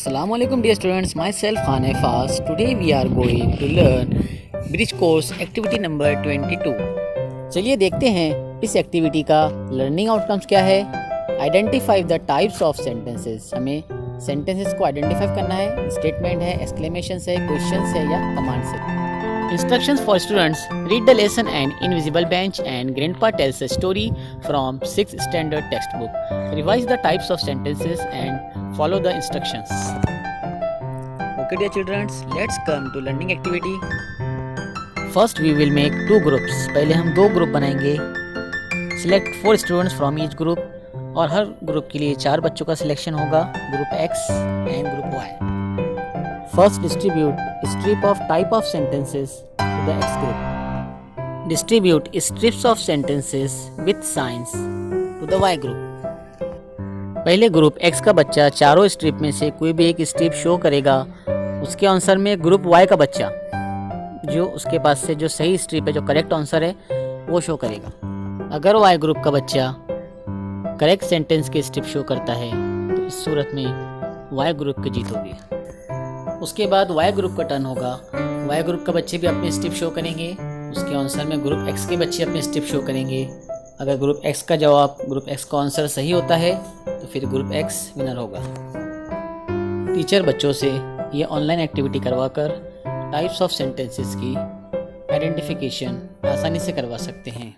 Assalamualaikum dear students, myself Khan Fast. Today we are going to learn Bridge Course Activity number 22. चलिए देखते हैं इस activity का learning outcomes क्या है। Identify the types of sentences. हमें सेंटेंसेस को आइडेंटिफाई करना है। स्टेटमेंट है, एक्सक्लेमेशन है, क्वेश्चन है या कमांड है। Instructions for students: read the lesson and Invisible Bench and Grandpa tells a story from 6th standard textbook. Revise the types of sentences and follow the instructions. Okay dear children, let's come to learning activity. First we will make two groups. पहले हम दो group बनाएंगे. Select 4 students from each group और हर group के लिए 4 बच्चों का selection होगा. Group X and group Y. First distribute strip of type of sentences to the X group. Distribute strips of sentences with signs to the Y group. पहले group X का बच्चा चारों स्ट्रिप में से कोई भी एक स्ट्रिप शो करेगा. उसके आंसर में ग्रुप Y का बच्चा जो उसके पास से जो सही स्ट्रिप है, जो करेक्ट आंसर है, वो शो करेगा. अगर Y ग्रुप का बच्चा करेक्ट सेंटेंस के स्ट्रिप शो करता है तो इस सूरत में Y ग्रुप की जीत होगी. उसके बाद Y ग्रुप का टर्न होगा. Y ग्रुप का बच्चे भी अपने स्ट्रिप शो करेंगे. उसके आंसर में ग्रुप X के बच्चे अपने स्ट्रिप शो करेंगे. अगर ग्रुप X का जवाब ग्रुप X का आंसर सही होता है तो फिर ग्रुप X विनर होगा. टीचर बच्चों से ये ऑनलाइन एक्टिविटी करवाकर टाइप्स ऑफ सेंटेंसेस की आइडेंटिफिकेशन आसानी से करवा सकते हैं.